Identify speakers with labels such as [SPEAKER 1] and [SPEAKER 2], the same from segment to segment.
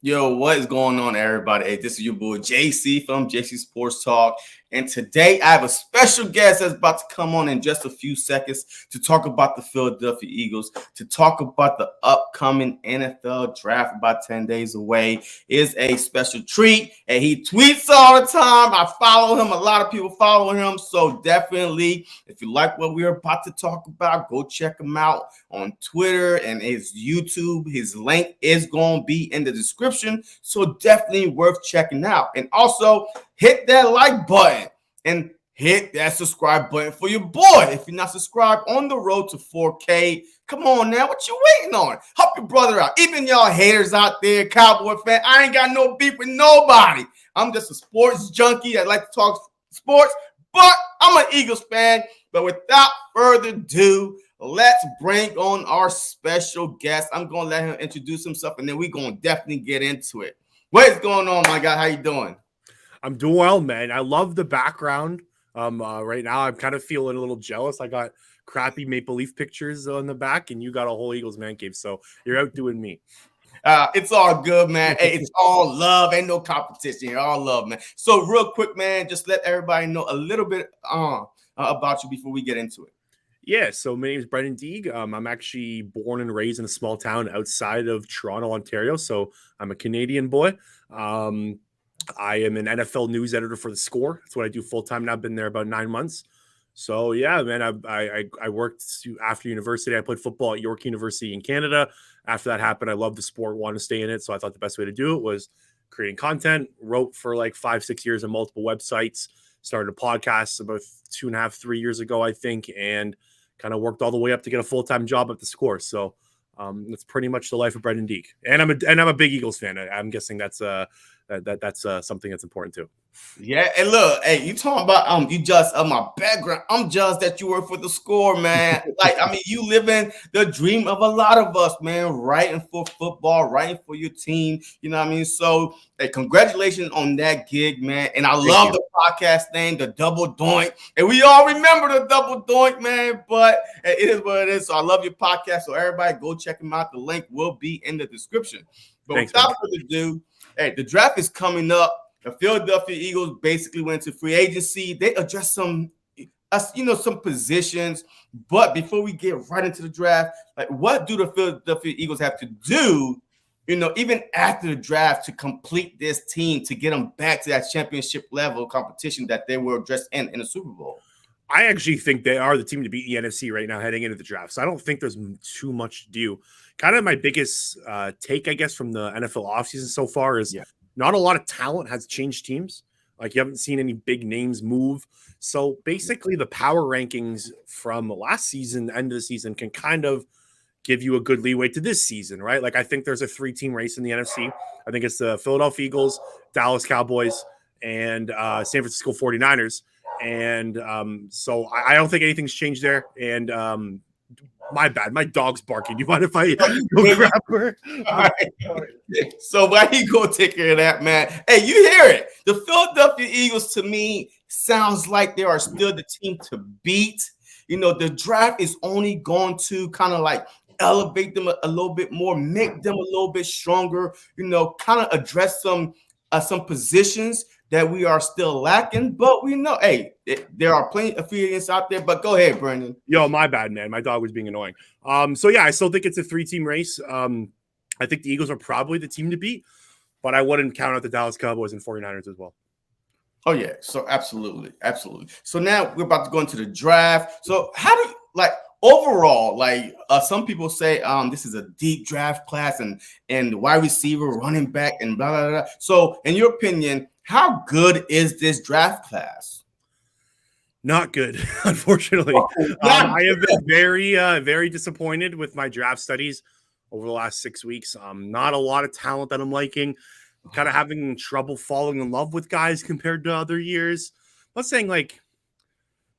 [SPEAKER 1] Yo, what is going on, everybody? Hey, this is your boy JC from JC Sports Talk. And today I have a special guest that's about to come on in just a few seconds to talk about the Philadelphia Eagles, to talk about the upcoming NFL draft about 10 days away. Is a special treat. And he tweets all the time. I follow him. A lot of people follow him. So definitely, if you like what we're about to talk about, go check him out on Twitter and his YouTube. His link is going to be in the description. So definitely worth checking out. And also hit that like button and hit that subscribe button for your boy. If you're not subscribed, on the road to 4K. Come on now, what you waiting on? Help your brother out. Even y'all haters out there, Cowboy fan, I ain't got no beef with nobody. I'm just a sports junkie that like to talk sports, but I'm an Eagles fan. But without further ado, let's bring on our special guest. I'm going to let him introduce himself, and then we're going to definitely get into it. What is going on, my guy? How you doing?
[SPEAKER 2] I'm doing well, man. I love the background. Right now, I'm kind of feeling a little jealous. I got crappy Maple Leaf pictures on the back, and you got a whole Eagles man cave. So you're outdoing me.
[SPEAKER 1] It's all good, man. Hey, it's all love. Ain't no competition here. All love, man. So real quick, man, just let everybody know a little bit about you before we get into it.
[SPEAKER 2] Yeah, so my name is Brenden Deeg. I'm actually born and raised in a small town outside of Toronto, Ontario. So I'm a Canadian boy. I am an NFL news editor for The Score. That's what I do full time now. I've been there about 9 months. So yeah, man, I worked after university. I played football at York University in Canada. After that happened, I loved the sport, wanted to stay in it. So I thought the best way to do it was creating content. Wrote for like 5-6 years on multiple websites. Started a podcast about 2.5, 3 years ago, I think, and kind of worked all the way up to get a full-time job at The Score. So that's pretty much the life of Brenden Deeg. And I'm a big Eagles fan. I'm guessing that's something that's important too.
[SPEAKER 1] Yeah, and look, hey, you talking about you just my background. I'm just that you work for The Score, man. Like, I mean, you living the dream of a lot of us, man, writing for football, writing for your team. You know what I mean? So, hey, congratulations on that gig, man. And I love the podcast name, the Double Doink. And we all remember the Double Doink, man. But it is what it is. So I love your podcast. So everybody go check them out. The link will be in the description. But without further ado, hey, the draft is coming up. The Philadelphia Eagles basically went to free agency. They addressed some positions. But before we get right into the draft, like, what do the Philadelphia Eagles have to do, even after the draft, to complete this team, to get them back to that championship level competition that they were addressed in the Super Bowl?
[SPEAKER 2] I actually think they are the team to beat the NFC right now heading into the draft. So I don't think there's too much to do. Kind of my biggest take, I guess, from the NFL offseason so far is not a lot of talent has changed teams. Like, you haven't seen any big names move. So basically the power rankings from last season, end of the season, can kind of give you a good leeway to this season, right? Like, I think there's a 3-team race in the NFC. I think it's the Philadelphia Eagles, Dallas Cowboys, and San Francisco 49ers. And so I don't think anything's changed there. And my bad. My dog's barking. You mind if I go grab her?
[SPEAKER 1] So why you go take care of that, man? Hey, you hear it. The Philadelphia Eagles, to me, sounds like they are still the team to beat. The draft is only going to kind of like elevate them a little bit more, make them a little bit stronger, kind of address some positions that we are still lacking, but we know, hey, there are plenty of free agents out there. But go ahead, Brenden.
[SPEAKER 2] Yo, my bad, man. My dog was being annoying. So yeah, I still think it's a 3-team race. I think the Eagles are probably the team to beat, but I wouldn't count out the Dallas Cowboys and 49ers as well.
[SPEAKER 1] Oh yeah, so absolutely. So now we're about to go into the draft. So how do you overall, some people say this is a deep draft class and wide receiver, running back, and blah blah blah. So in your opinion, how good is this draft class?
[SPEAKER 2] Not good, unfortunately. I have been very, very disappointed with my draft studies over the last 6 weeks. Not a lot of talent that I'm liking. I'm kind of having trouble falling in love with guys compared to other years. I'm not saying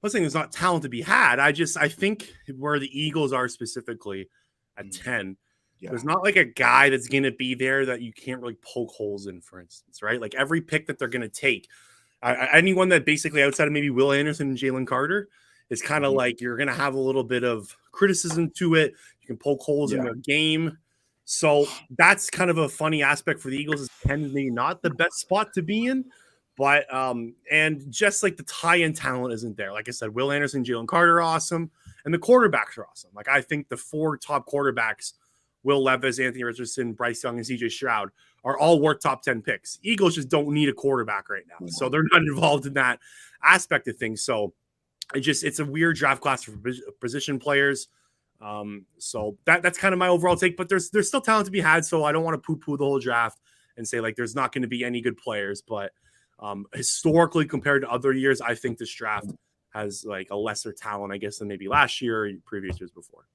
[SPEAKER 2] there's not talent to be had. I think where the Eagles are specifically at 10, there's not like a guy that's going to be there that you can't really poke holes in, for instance, right? Like, every pick that they're going to take, anyone that basically outside of maybe Will Anderson and Jalen Carter is kind of like, you're going to have a little bit of criticism to it. You can poke holes in their game. So that's kind of a funny aspect for the Eagles. Is 10 maybe not the best spot to be in, but and just like the tie-in talent isn't there. Like I said, Will Anderson, Jalen Carter are awesome, and the quarterbacks are awesome. Like I think the 4 top quarterbacks, Will Levis, Anthony Richardson, Bryce Young, and CJ Stroud, are all worth top 10 picks. Eagles just don't need a quarterback right now, so they're not involved in that aspect of things. So it's a weird draft class for position players. So that's kind of my overall take, but there's still talent to be had. So I don't want to poo-poo the whole draft and say like there's not going to be any good players, but historically compared to other years, I think this draft has like a lesser talent, I guess, than maybe last year or previous years before.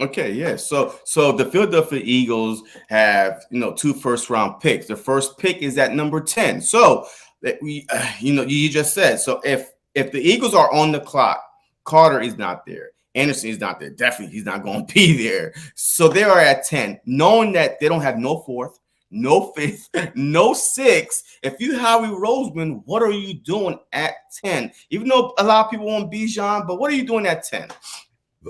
[SPEAKER 1] Okay, yeah. So the Philadelphia Eagles have 2 first-round picks. The first pick is at number 10. So that we, you just said. So if the Eagles are on the clock, Carter is not there. Anderson is not there. Definitely, he's not going to be there. So they are at 10, knowing that they don't have no 4th, no 5th, no 6th. If you Howie Roseman, what are you doing at 10? Even though a lot of people want Bijan, but what are you doing at 10?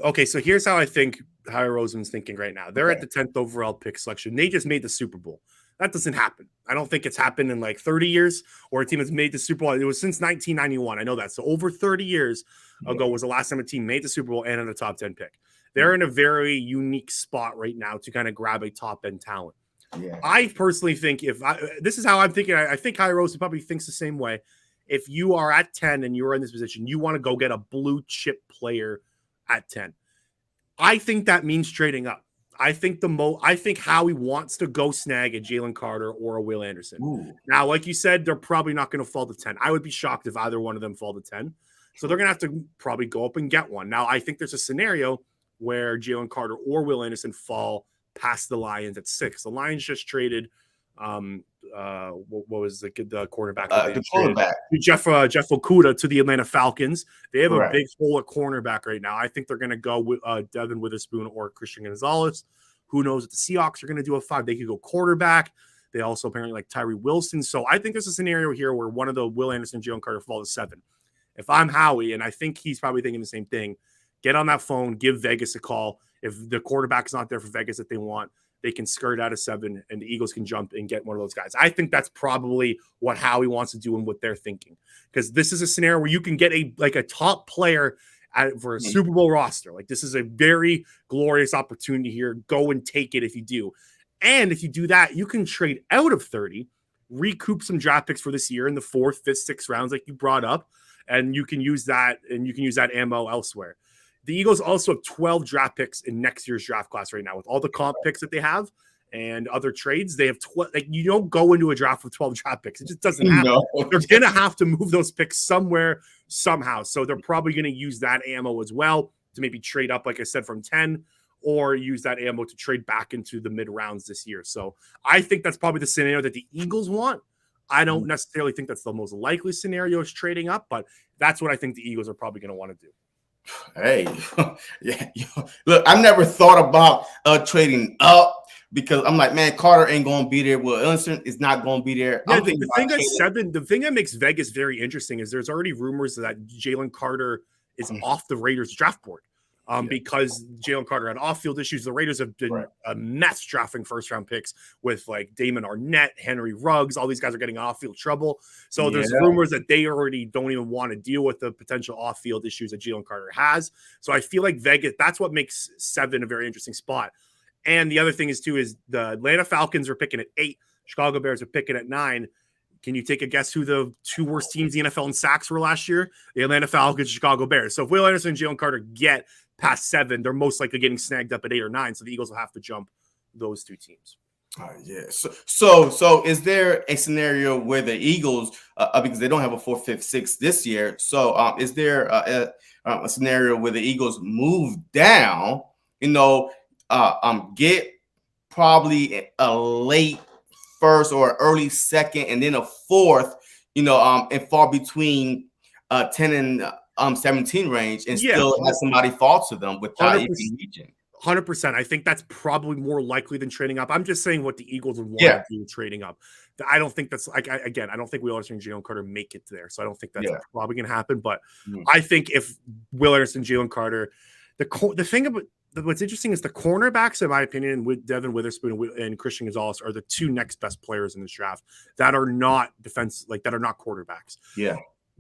[SPEAKER 2] Okay, so here's how I think Howie Roseman's thinking right now. They're at the 10th overall pick selection. They just made the Super Bowl. That doesn't happen. I don't think it's happened in like 30 years or a team has made the Super Bowl. It was since 1991. I know that. So over 30 years ago was the last time a team made the Super Bowl and in the top 10 pick. They're in a very unique spot right now to kind of grab a top end talent. Yeah. I personally think this is how I'm thinking. I think Howie Roseman probably thinks the same way. If you are at 10 and you're in this position, you want to go get a blue chip player at 10. I think that means trading up. I think Howie wants to go snag a Jalen Carter or a Will Anderson. Ooh. Now, like you said, they're probably not going to fall to 10. I would be shocked if either one of them fall to 10. So they're going to have to probably go up and get one. Now, I think there's a scenario where Jalen Carter or Will Anderson fall past the Lions at 6. The Lions just traded what was the cornerback?
[SPEAKER 1] The cornerback.
[SPEAKER 2] Jeff Okudah to the Atlanta Falcons. They have a big hole at cornerback right now. I think they're going to go with Devin Witherspoon or Christian Gonzalez. Who knows what the Seahawks are going to do at 5? They could go quarterback. They also apparently like Tyree Wilson. So I think there's a scenario here where one of the Will Anderson, Jalen Carter fall to 7. If I'm Howie, and I think he's probably thinking the same thing, get on that phone, give Vegas a call. If the quarterback's not there for Vegas that they want, they can skirt out of 7 and the Eagles can jump and get one of those guys. I think that's probably what Howie wants to do and what they're thinking. Because this is a scenario where you can get a top player for a Super Bowl roster. Like this is a very glorious opportunity here. Go and take it if you do. And if you do that, you can trade out of 30, recoup some draft picks for this year in the 4th, 5th, 6th rounds like you brought up. And you can use that ammo elsewhere. The Eagles also have 12 draft picks in next year's draft class right now with all the comp picks that they have and other trades. They have 12. Like you don't go into a draft with 12 draft picks. It just doesn't happen. No. They're going to have to move those picks somewhere, somehow. So they're probably going to use that ammo as well to maybe trade up, like I said, from 10 or use that ammo to trade back into the mid rounds this year. So I think that's probably the scenario that the Eagles want. I don't necessarily think that's the most likely scenario is trading up, but that's what I think the Eagles are probably going to want to do.
[SPEAKER 1] Hey, yeah. Look, I never thought about trading up because I'm like, man, Carter ain't going to be there. Will Anderson is not going to be there.
[SPEAKER 2] Yeah, the thing that makes Vegas very interesting is there's already rumors that Jalen Carter is off the Raiders draft board. Because Jalen Carter had off-field issues. The Raiders have been a mess drafting first-round picks with like Damon Arnett, Henry Ruggs. All these guys are getting off-field trouble. So there's rumors that they already don't even want to deal with the potential off-field issues that Jalen Carter has. So I feel like Vegas, that's what makes 7 a very interesting spot. And the other thing is the Atlanta Falcons are picking at 8. Chicago Bears are picking at 9. Can you take a guess who the 2 worst teams in the NFL in sacks were last year? The Atlanta Falcons, Chicago Bears. So if Will Anderson and Jalen Carter get past 7, they're most likely getting snagged up at 8 or 9. So the Eagles will have to jump those 2 teams.
[SPEAKER 1] Yeah. So is there a scenario where the Eagles, because they don't have a 4th, 5th, 6th this year, so is there a scenario where the Eagles move down, get probably a late 1st or early 2nd, and then a 4th, and fall between 10 and 17 range, and still have somebody fall to them without even reaching?
[SPEAKER 2] 100%. I think that's probably more likely than trading up. I'm just saying what the Eagles would want to do trading up. I don't think that's like, I don't think Will Anderson and Jalen Carter make it there. So I don't think that's probably going to happen. But I think if Will Anderson, Jalen Carter, the thing about What's interesting is the cornerbacks, in my opinion, with Devin Witherspoon and Christian Gonzalez are the two next best players in this draft that are not that are not quarterbacks.
[SPEAKER 1] Yeah.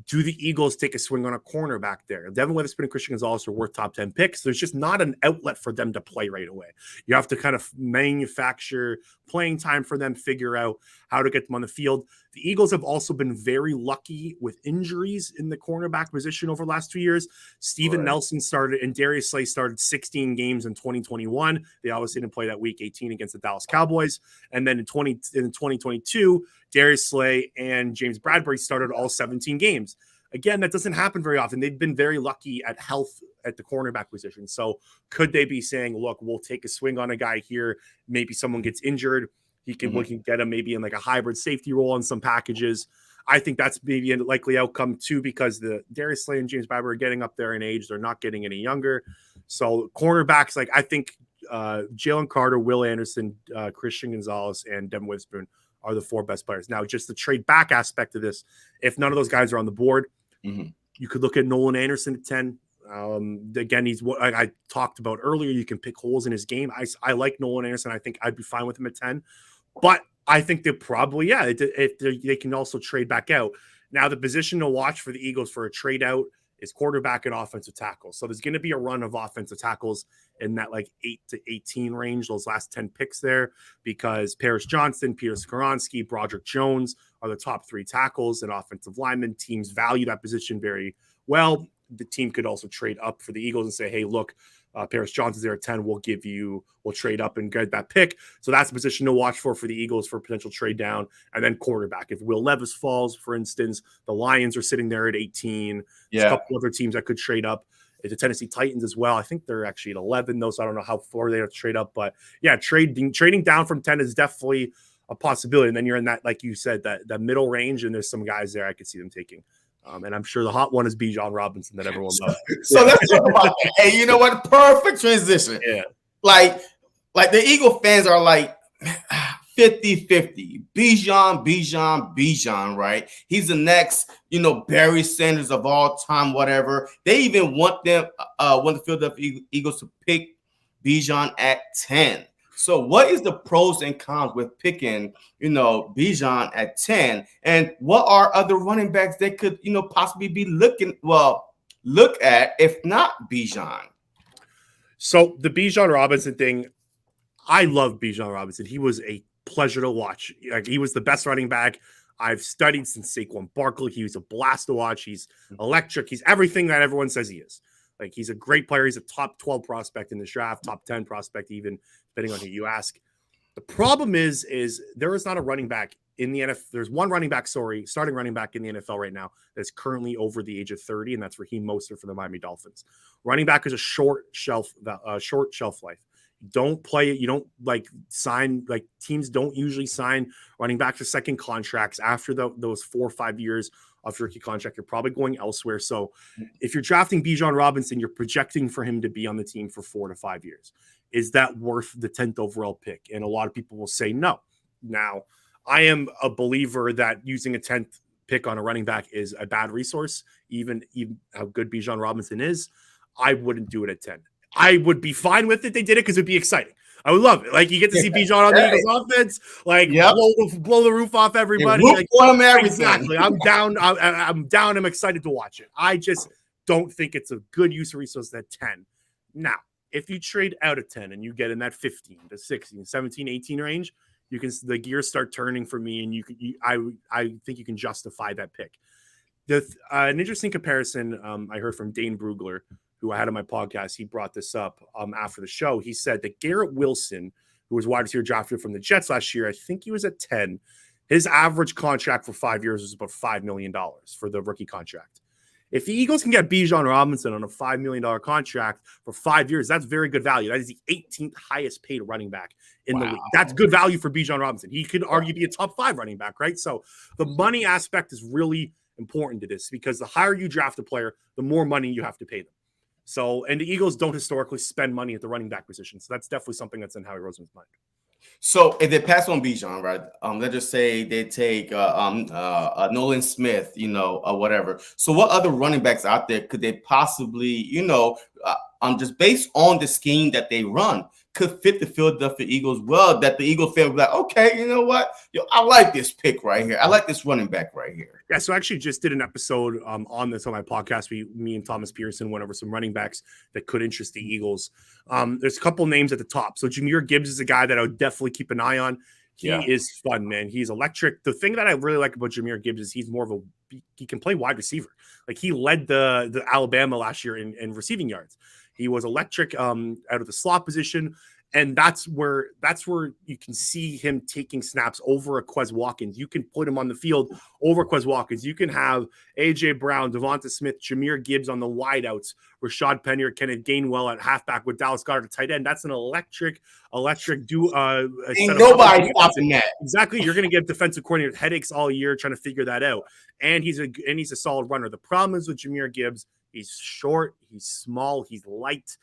[SPEAKER 2] Do the Eagles take a swing on a cornerback there? Devin Witherspoon and Christian Gonzalez are worth top 10 picks. There's just not an outlet for them to play right away. You have to kind of manufacture playing time for them, figure out how to get them on the field. The Eagles have also been very lucky with injuries in the cornerback position over the last 2 years. Steven Nelson started and Darius Slay started 16 games in 2021. They obviously didn't play that week 18 against the Dallas Cowboys. And then in 2022, Darius Slay and James Bradbury started all 17 games. Again, that doesn't happen very often. They've been very lucky at health at the cornerback position. So could they be saying, look, we'll take a swing on a guy here. Maybe someone gets injured. We can get him maybe in like a hybrid safety role on some packages. I think that's maybe a likely outcome too, because the Darius Slay and James Bradbury are getting up there in age. They're not getting any younger. So cornerbacks, like I think Jalen Carter, Will Anderson, Christian Gonzalez, and Devin Witherspoon are the 4 best players. Now, just the trade back aspect of this, if none of those guys are on the board, you could look at Nolan Anderson at 10. Again, he's what I talked about earlier. You can pick holes in his game. I like Nolan Anderson. I think I'd be fine with him at 10. But I think they're probably, if they can also trade back out. Now, the position to watch for the Eagles for a trade out is quarterback and offensive tackle. So there's going to be a run of offensive tackles in that like 8 to 18 range, those last 10 picks there, because Paris Johnson, Peter Skoronski, Broderick Jones are the top 3 tackles and offensive linemen. Teams value that position very well. The team could also trade up for the Eagles and say, hey, look, Paris Johnson's there at 10. We'll trade up and get that pick. So that's a position to watch for the Eagles for potential trade down. And then quarterback. If Will Levis falls, for instance, the Lions are sitting there at 18. There's a couple other teams that could trade up. The Tennessee Titans as well. I think they're actually at 11, though, so I don't know how far they have to trade up. But yeah, trading down from 10 is definitely a possibility. And then you're in that, like you said, that middle range, and there's some guys there I could see them taking. And I'm sure the hot one is Bijan Robinson that everyone loves.
[SPEAKER 1] So let's talk about that. Hey, you know what? Perfect transition.
[SPEAKER 2] Yeah.
[SPEAKER 1] Like the Eagle fans are like 50-50. Bijan, right? He's the next, Barry Sanders of all time, whatever. They even want the Philadelphia Eagles to pick Bijan at 10. So what is the pros and cons with picking, Bijan at 10? And what are other running backs they could, possibly be look at if not Bijan?
[SPEAKER 2] So the Bijan Robinson thing, I love Bijan Robinson. He was a pleasure to watch. Like, he was the best running back I've studied since Saquon Barkley. He was a blast to watch. He's electric. He's everything that everyone says he is. Like, he's a great player. He's a top 12 prospect in this draft, top 10 prospect even, depending on who you ask. The problem is there is not a running back in the NFL. There's one starting running back in the NFL right now that's currently over the age of 30, and that's Raheem Mostert for the Miami Dolphins. Running back is a short shelf life. You don't play it. You don't sign, teams don't usually sign running back to second contracts after those 4 or 5 years of your rookie contract. You're probably going elsewhere. So if you're drafting Bijan Robinson, you're projecting for him to be on the team for 4 to 5 years. Is that worth the 10th overall pick? And a lot of people will say no. Now, I am a believer that using a 10th pick on a running back is a bad resource, even how good Bijan Robinson is. I wouldn't do it at 10. I would be fine with it. They did it because it'd be exciting. I would love it. Like, you get to see Bijan on the Eagles offense, blow the roof off everybody. Exactly. I'm down. I'm down. I'm excited to watch it. I just don't think it's a good use of resources at 10. Now, if you trade out at 10 and you get in that 15 to 16, 17, 18 range, the gears start turning for me, and I think you can justify that pick. An interesting comparison I heard from Dane Brugler, who I had on my podcast. He brought this up after the show. He said that Garrett Wilson, who was wide receiver drafted from the Jets last year, I think he was at 10. His average contract for 5 years was about $5 million for the rookie contract. If the Eagles can get Bijan Robinson on a $5 million contract for 5 years, that's very good value. That is the 18th highest paid running back in the league. That's good value for Bijan Robinson. He could argue be a top 5 running back, right? So the money aspect is really important to this, because the higher you draft a player, the more money you have to pay them. So, and the Eagles don't historically spend money at the running back position. So that's definitely something that's in Howie Roseman's mind.
[SPEAKER 1] So if they pass on Bijan, right? Let's just say they take Nolan Smith, or whatever. So what other running backs out there could they possibly, just based on the scheme that they run, could fit the Philadelphia Eagles well? That the Eagle fan would be like, okay, you know what? I like this pick right here. I like this running back right here.
[SPEAKER 2] Yeah, so I actually just did an episode on this on my podcast. Me and Thomas Pearson went over some running backs that could interest the Eagles. There's a couple names at the top. So Jahmyr Gibbs is a guy that I would definitely keep an eye on. He is fun, man. He's electric. The thing that I really like about Jahmyr Gibbs is he's more of he can play wide receiver. Like he led the Alabama last year in receiving yards. He was electric out of the slot position. And that's where you can see him taking snaps over a Quez Watkins. You can put him on the field over Quez Watkins. You can have A.J. Brown, Devonta Smith, Jahmyr Gibbs on the wideouts, Rashad Penny or Kenneth Gainwell at halfback with Dallas Goedert at tight end. That's an electric do.
[SPEAKER 1] Ain't nobody stopping that.
[SPEAKER 2] Exactly. You're going to get defensive coordinator headaches all year trying to figure that out. And he's a solid runner. The problem is with Jahmyr Gibbs, he's short, he's small, he's light.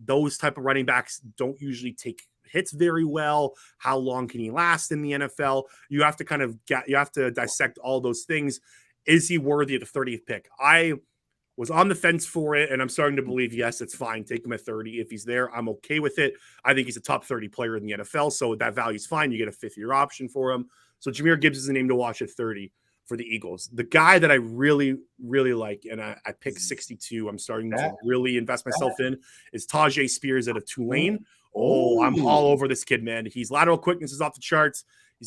[SPEAKER 2] Those type of running backs don't usually take hits very well. How long can he last in the NFL? You have to dissect all those things. Is he worthy of the 30th pick? I was on the fence for it, and I'm starting to believe, yes, it's fine. Take him at 30. If he's there, I'm okay with it. I think he's a top 30 player in the NFL, so that value's fine. You get a fifth-year option for him. So Jahmyr Gibbs is a name to watch at 30 for the Eagles. The guy that I really, really like, and I picked 62, I'm starting to really invest myself in, is Tajay Spears out of Tulane. Oh, I'm all over this kid, man. He's lateral quickness is off the charts.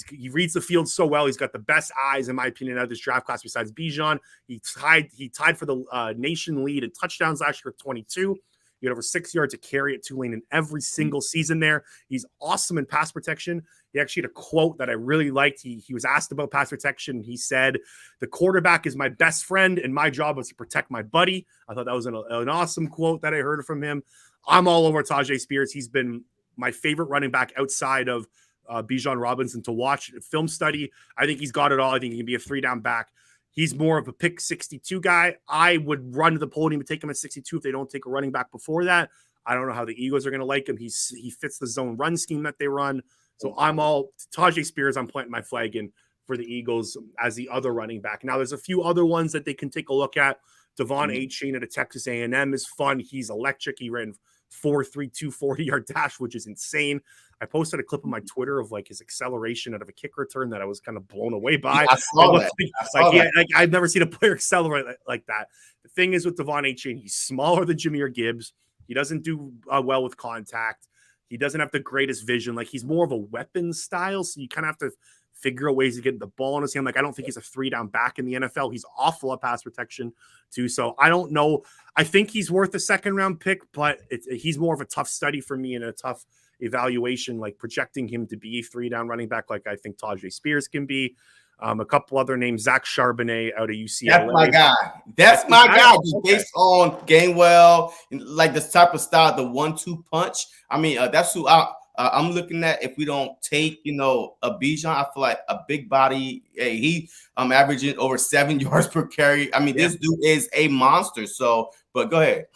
[SPEAKER 2] He reads the field so well. He's got the best eyes, in my opinion, out of this draft class besides Bijan. He tied for the nation lead in touchdowns last year with 22. He had over 6 yards to carry at Tulane in every single season there. He's awesome in pass protection. He actually had a quote that I really liked. He was asked about pass protection. He said, "The quarterback is my best friend, and my job is to protect my buddy." I thought that was an awesome quote that I heard from him. I'm all over Tajay Spears. He's been my favorite running back outside of Bijan Robinson to watch. Film study, I think he's got it all. I think he can be a 3-down back. He's more of a pick 62 guy. I would run to the podium and take him at 62 if they don't take a running back before that. I don't know how the Eagles are going to like him. He fits the zone run scheme that they run. So I'm all Tajay Spears. I'm planting my flag in for the Eagles as the other running back. Now there's a few other ones that they can take a look at. Devon A-Chain at a Texas A&M is fun. He's electric. He ran 4.32 40-yard dash, which is insane. I posted a clip on my Twitter of like his acceleration out of a kick return that I was kind of blown away by.
[SPEAKER 1] Yeah, I saw that.
[SPEAKER 2] I've never seen a player accelerate like that. The thing is with Devon A-Chain, he's smaller than Jahmyr Gibbs. He doesn't do well with contact. He doesn't have the greatest vision. Like he's more of a weapon style, so you kind of have to figure out ways to get the ball in his hand. Like I don't think he's a 3-down back in the NFL. He's awful at pass protection too. So I don't know. I think he's worth a 2nd-round pick, but he's more of a tough study for me and a tough evaluation, like projecting him to be a 3-down running back like I think Tajay Spears can be. A couple other names, Zach Charbonnet out of UCLA.
[SPEAKER 1] That's my guy. That's my guy. Just based on Gainwell, like this type of style, the 1-2 punch. I mean, that's who I'm looking at. If we don't take, a Bijan, I feel like a big body. Hey, he averaging over 7 yards per carry. I mean, this dude is a monster. So, but go ahead.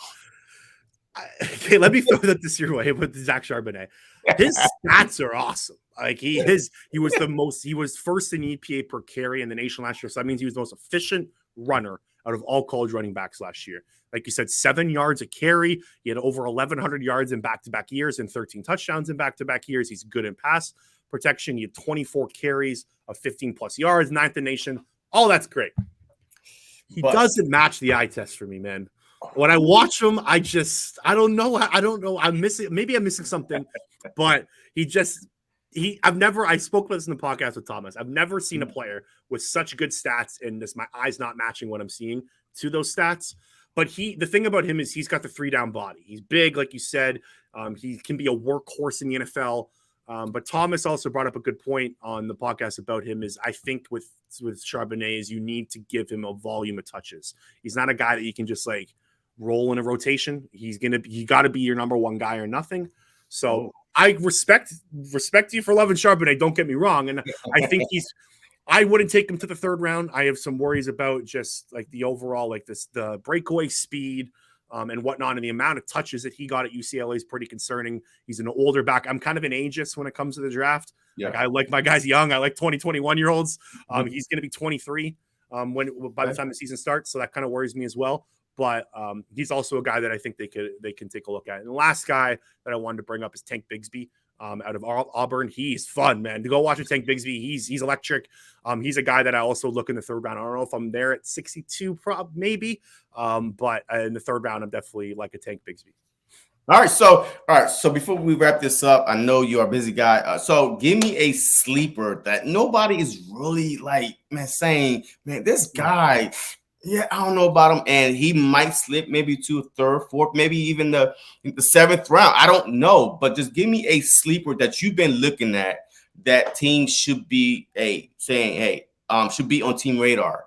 [SPEAKER 2] Okay, let me throw this your way with Zach Charbonnet. His stats are awesome. Like he was first in EPA per carry in the nation last year. So that means he was the most efficient runner out of all college running backs last year. Like you said, 7 yards a carry. He had over 1,100 yards in back-to-back years and 13 touchdowns in back-to-back years. He's good in pass protection. He had 24 carries of 15-plus yards, 9th in the nation. All that's great. He doesn't match the eye test for me, man. When I watch him, I don't know. I'm missing something, but I spoke about this in the podcast with Thomas. I've never seen a player with such good stats and my eyes not matching what I'm seeing to those stats. But the thing about him is he's got the 3-down body. He's big, like you said. He can be a workhorse in the NFL. But Thomas also brought up a good point on the podcast about him is I think with Charbonnet is you need to give him a volume of touches. He's not a guy that you can just like roll in a rotation. You got to be your number one guy or nothing. So I respect you for loving Charbonnet. Don't get me wrong. And I think I wouldn't take him to the 3rd round. I have some worries about just like the overall, like the breakaway speed. and whatnot. And the amount of touches that he got at UCLA is pretty concerning. He's an older back. I'm kind of an ageist when it comes to the draft.
[SPEAKER 1] Yeah.
[SPEAKER 2] Like I like my guys young. I like 2021-year-olds. He's going to be 23 by the time the season starts. So that kind of worries me as well. But he's also a guy that I think they can take a look at. And the last guy that I wanted to bring up is Tank Bigsby. Out of Auburn. He's fun, man. To go watch a Tank Bigsby. He's electric. He's a guy that I also look in the third round. I don't know if I'm there at 62, maybe. But in the third round, I'm definitely like a Tank Bigsby.
[SPEAKER 1] All right. So before we wrap this up, I know you are a busy guy. So give me a sleeper that nobody is really saying, man, this guy. Yeah, I don't know about him, and he might slip maybe to third, fourth, maybe even the seventh round. I don't know, but just give me a sleeper that you've been looking at that teams should be should be on team radar.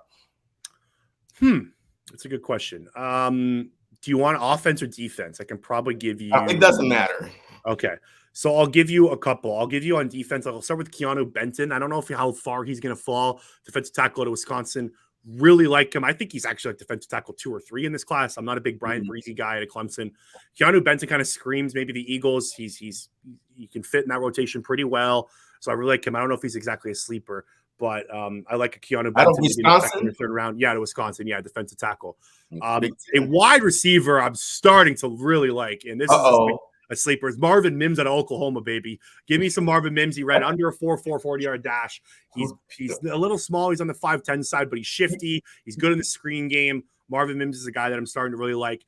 [SPEAKER 2] That's a good question. Do you want offense or defense? I can probably give you.
[SPEAKER 1] It doesn't matter.
[SPEAKER 2] Okay, so I'll give you a couple. I'll give you on defense. I'll start with Keanu Benton. I don't know how far he's going to fall. Defensive tackle to Wisconsin. Really like him. I think he's actually like defensive tackle 2 or 3 in this class. I'm not a big Brian Breezy guy at Clemson. Keanu Benton kind of screams maybe the Eagles. He can fit in that rotation pretty well. So I really like him. I don't know if he's exactly a sleeper, but I like a Keanu Benton maybe in the second or third round. Yeah, to Wisconsin. Yeah, defensive tackle. A wide receiver I'm starting to really like, and this is a sleeper. It's Marvin Mims out of Oklahoma, baby. Give me some Marvin Mims. He ran under a 40-yard dash. He's a little small. He's on the 5'10" side, but he's shifty. He's good in the screen game. Marvin Mims is a guy that I'm starting to really like.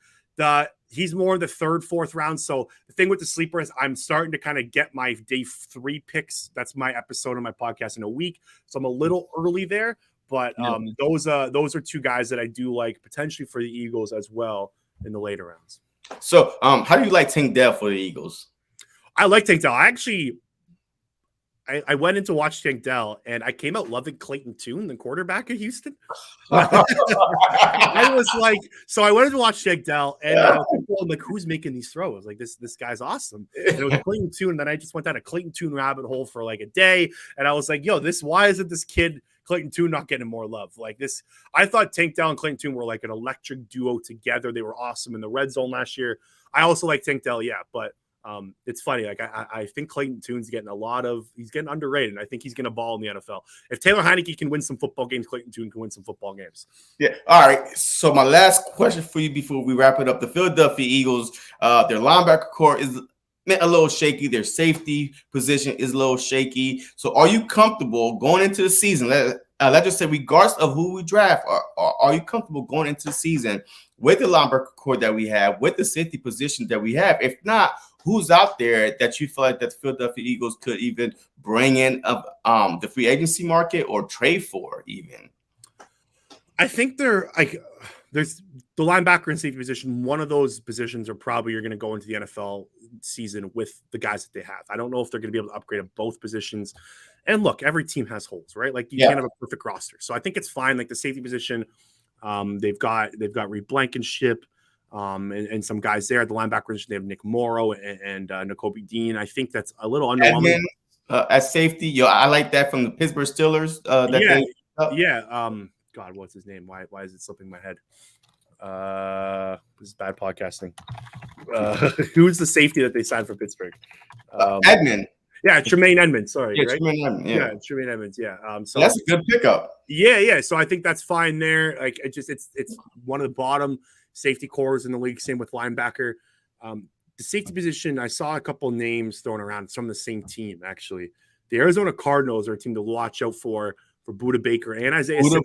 [SPEAKER 2] He's more in the third, fourth round. So the thing with the sleeper is I'm starting to kind of get my day 3 picks. That's my episode on my podcast in a week. So I'm a little early there, but those are 2 guys that I do like potentially for the Eagles as well in the later rounds.
[SPEAKER 1] So, how do you like Tank Dell for the Eagles?
[SPEAKER 2] I like Tank Dell. I went in to watch Tank Dell, and I came out loving Clayton Tune, the quarterback at Houston. I was like, so I went in to watch Tank Dell, and I was like, who's making these throws? Like, this guy's awesome. And it was Clayton Tune, and then I just went down a Clayton Tune rabbit hole for like a day, and I was like, yo, why isn't this kid Clayton Tune not getting more love? Like this, I thought Tank Dell and Clayton Tune were like an electric duo together. They were awesome in the red zone last year. I also like Tank Dell, but it's funny. Like I think Clayton Tune's getting he's getting underrated, and I think he's going to ball in the NFL. If Taylor Heineke can win some football games, Clayton Tune can win some football games.
[SPEAKER 1] Yeah. All right. So my last question for you before we wrap it up: the Philadelphia Eagles, their linebacker core is a little shaky. Their safety position is a little shaky. So are you comfortable going into the season? Let's just say, regardless of who we draft, are you comfortable going into the season with the linebacker core that we have, with the safety position that we have? If not, who's out there that you feel like that the Philadelphia Eagles could even bring in the free agency market or trade for even?
[SPEAKER 2] I think there's the linebacker and safety position. One of those positions are probably you're going to go into the NFL season with the guys that they have. I don't know if they're going to be able to upgrade at both positions. And look, every team has holes, right? Like you can't have a perfect roster. So I think it's fine. Like the safety position, they've got Reed Blankenship and some guys there. At the linebacker position, they have Nick Morrow and Nakobe Dean. I think that's a little underwhelming.
[SPEAKER 1] At safety, I like that from the Pittsburgh Steelers.
[SPEAKER 2] God, what's his name? Why is it slipping my head? This is bad podcasting. Who's the safety that they signed for Pittsburgh?
[SPEAKER 1] Edmund.
[SPEAKER 2] Yeah, Tremaine Edmonds. Sorry,
[SPEAKER 1] yeah,
[SPEAKER 2] right?
[SPEAKER 1] Tremaine Edmonds. Yeah,
[SPEAKER 2] Tremaine Edmonds. Yeah. So
[SPEAKER 1] that's a good pickup.
[SPEAKER 2] Yeah. So I think that's fine there. Like it's one of the bottom safety cores in the league. Same with linebacker. The safety position, I saw a couple names thrown around from the same team. Actually, the Arizona Cardinals are a team to watch out for Budda Baker and Isaiah Simmons.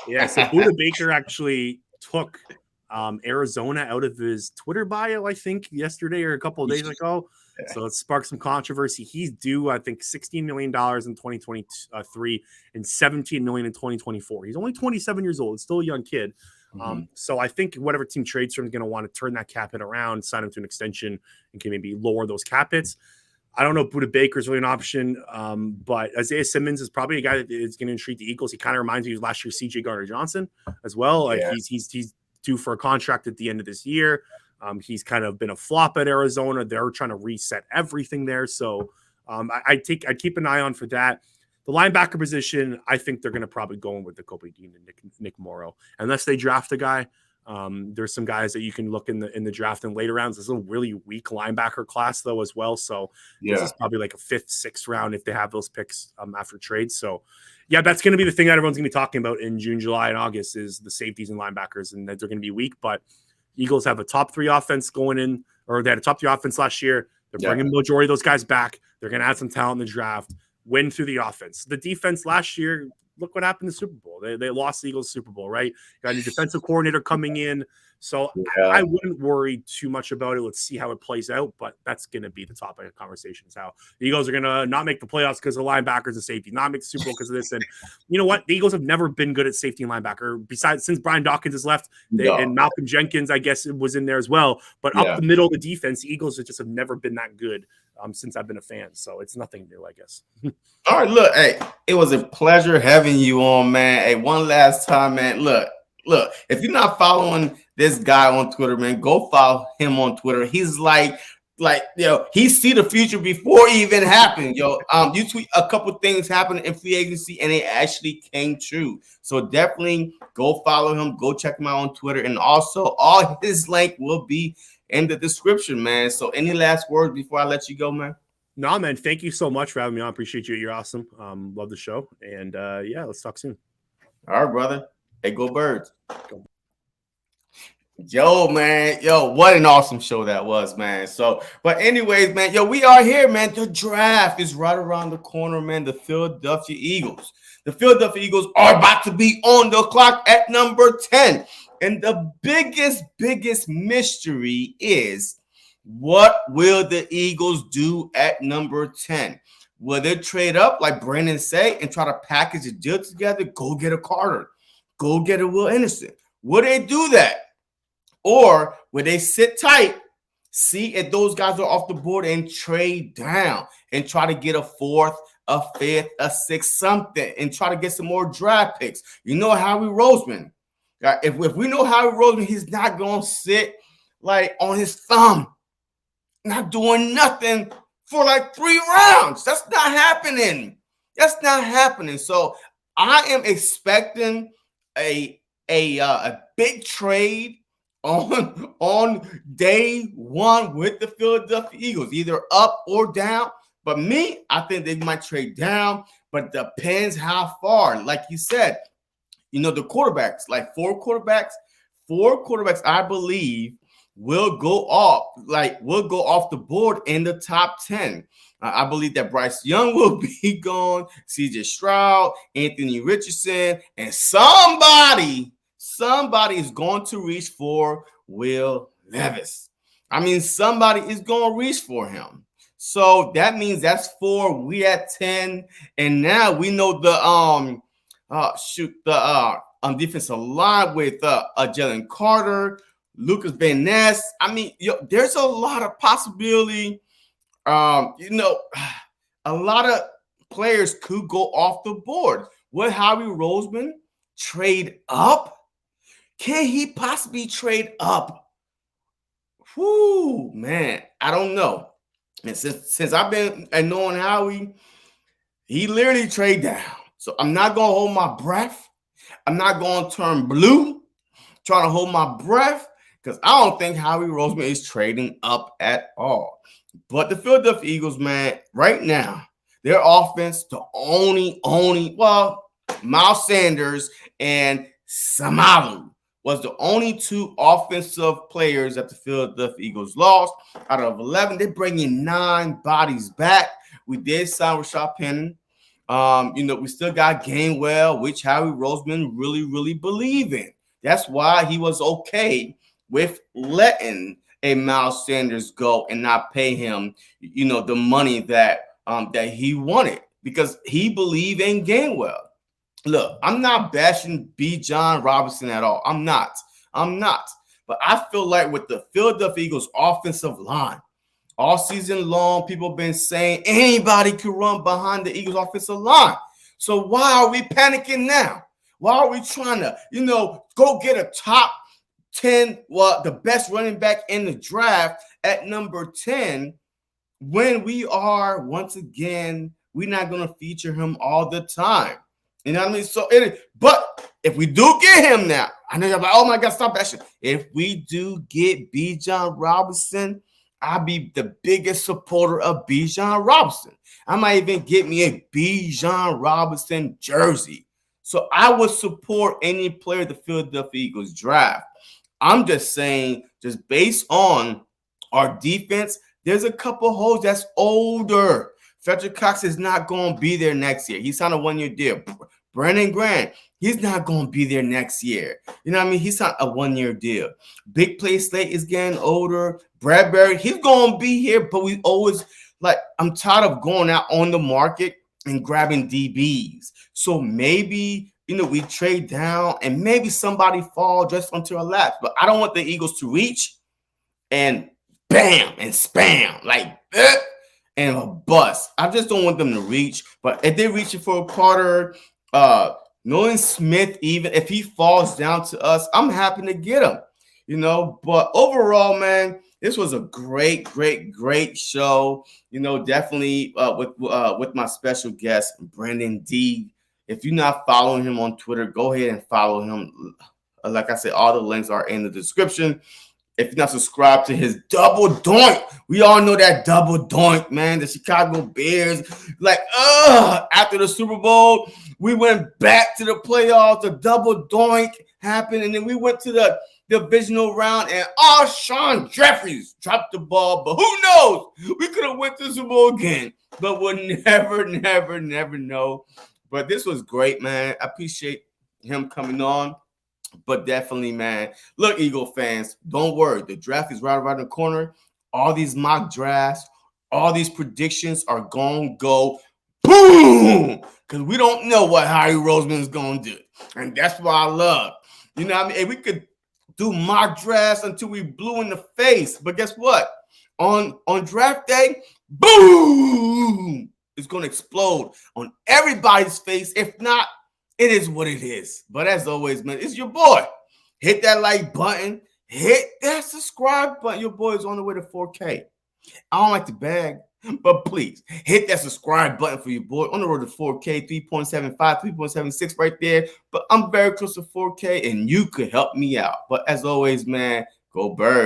[SPEAKER 2] Yeah, so Budda Baker actually took Arizona out of his Twitter bio, I think, yesterday or a couple of days ago. So it sparked some controversy. He's due, I think, $16 million in 2023 and $17 million in 2024. He's only 27 years old. It's still a young kid. So I think whatever team trades for him is going to want to turn that cap hit around, sign him to an extension, and can maybe lower those cap hits. I don't know if Budda Baker is really an option, but Isaiah Simmons is probably a guy that is going to intrigue the Eagles. He kind of reminds me of last year's C.J. Gardner-Johnson as well. Like he's due for a contract at the end of this year. He's kind of been a flop at Arizona. They're trying to reset everything there. So I'd keep an eye on for that. The linebacker position, I think they're going to probably go in with Nakobe Dean and Nick Morrow, unless they draft a guy. There's some guys that you can look in the draft in later rounds. There's a really weak linebacker class though as well. So this is probably like a 5th, 6th round if they have those picks after trades. So yeah, that's going to be the thing that everyone's going to be talking about in June, July, and August is the safeties and linebackers, and that they're going to be weak. But Eagles have a top 3 offense going in, or they had a top 3 offense last year. They're bringing the majority of those guys back. They're going to add some talent in the draft, win through the offense. The defense last year, look what happened in the Super Bowl. They lost the Eagles Super Bowl, right? Got a new defensive coordinator coming in. So I wouldn't worry too much about it. Let's see how it plays out. But that's going to be the topic of conversation is how the Eagles are going to not make the playoffs because of linebackers and safety, not make the Super Bowl because of this. And you know what? The Eagles have never been good at safety and linebacker. Besides, since Brian Dawkins has left, and Malcolm Jenkins, I guess, was in there as well. But up the middle of the defense, the Eagles just have never been that good since I've been a fan. So it's nothing new, I guess.
[SPEAKER 1] All right, look, hey, it was a pleasure having you on, man. Hey, one last time, man. Look, if you're not following this guy on Twitter, man, go follow him on Twitter. He's like he see the future before it even happened. You tweet a couple things happened in free agency and it actually came true. So definitely go follow him, go check him out on Twitter, and also all his link will be in the description, man. So any last words before I let you go, man?
[SPEAKER 2] No, man. Thank you so much for having me on. Appreciate you. You're awesome. Love the show. And yeah, let's talk soon.
[SPEAKER 1] All right, brother. Hey, go Birds. Yo, man. Yo, what an awesome show that was, man. So, but anyways, man, we are here, man. The draft is right around the corner, man. The Philadelphia Eagles. The Philadelphia Eagles are about to be on the clock at number 10. And the biggest mystery is, what will the Eagles do at number 10? Will they trade up, like Brenden said, and try to package a deal together? Go get a Carter. Go get a Will Anderson. Will they do that? Or will they sit tight, see if those guys are off the board, and trade down and try to get a 4th, a 5th, a 6th, something, and try to get some more draft picks? You know Howie Roseman. If we know Howie Roseman, he's not going to sit like on his thumb, not doing nothing for like 3 rounds. That's not happening. That's not happening. So I am expecting a big trade on day 1 with the Philadelphia Eagles, either up or down. But me, I think they might trade down, but it depends how far. Like you said, the quarterbacks, like 4 quarterbacks, I believe will go off the board in the top 10. I believe that Bryce Young will be gone, CJ Stroud, Anthony Richardson, and somebody is going to reach for Will Levis. I mean, somebody is going to reach for him. So that means that's 4. We at 10, and now we know the defensive line with Jalen Carter, Lucas Van Ness. I mean, there's a lot of possibility. A lot of players could go off the board. Would Howie Roseman trade up? Can he possibly trade up? Whoo, man, I don't know. And since I've been knowing Howie, he literally trade down. So I'm not going to hold my breath. I'm not going to turn blue trying to hold my breath, because I don't think Howie Roseman is trading up at all. But the Philadelphia Eagles, man, right now, their offense, the only, Miles Sanders and Samalu was the only 2 offensive players that the Philadelphia Eagles lost. Out of 11, they're bringing 9 bodies back. We did sign Rashad Penny. We still got Gainwell, which Howie Roseman really believe in. That's why he was okay with letting a Miles Sanders go and not pay him, the money that he wanted, because he believed in Gainwell. Look, I'm not bashing B. John Robinson at all. I'm not. But I feel like with the Philadelphia Eagles offensive line, all season long, people have been saying anybody could run behind the Eagles offensive line. So why are we panicking now? Why are we trying to, go get a top 10, the best running back in the draft at number 10, when we are, once again, we're not going to feature him all the time. You know what I mean? So, but if we do get him now, I know you're like, oh my God, stop that shit. If we do get Bijan Robinson, I'll be the biggest supporter of Bijan Robinson. I might even get me a Bijan Robinson jersey. So I would support any player the Philadelphia Eagles draft. I'm just saying, just based on our defense, there's a couple holes that's older. Frederick Cox is not going to be there next year. He signed a one-year deal. Brenden Grant, he's not going to be there next year. You know what I mean? He's not a one-year deal. Big Play Slate is getting older. Bradbury, he's going to be here, but we always, like, I'm tired of going out on the market and grabbing DBs. So maybe, we trade down and maybe somebody fall just onto our laps. But I don't want the Eagles to reach and bam and spam, like and a bust. I just don't want them to reach. But if they're reaching for a Carter, Nolan Smith, even if he falls down to us, I'm happy to get him. But overall, man, this was a great show. Definitely with my special guest, Brenden Deeg. If you're not following him on Twitter, go ahead and follow him. Like I said, all the links are in the description. If you're not subscribed to his double doink, we all know that double doink, man. The Chicago Bears, after the Super Bowl, we went back to the playoffs. The double doink happened, and then we went to the divisional round, and Alshon Jeffries dropped the ball. But who knows? We could have went to the Super Bowl again, but we'll never know. But this was great, man. I appreciate him coming on. But definitely, man, look, Eagle fans, don't worry. The draft is right around the corner. All these mock drafts, all these predictions are going to go boom, because we don't know what Harry Roseman is going to do. And that's what I love. You know what I mean? And we could do mock drafts until we blew in the face. But guess what? On draft day, boom, it's going to explode on everybody's face. If not, it is what it is. But as always, man, it's your boy. Hit that like button. Hit that subscribe button. Your boy is on the way to 4K. I don't like to bag, but please hit that subscribe button for your boy. On the road to 4K, 3.75, 3.76 right there. But I'm very close to 4K, and you could help me out. But as always, man, go Birds.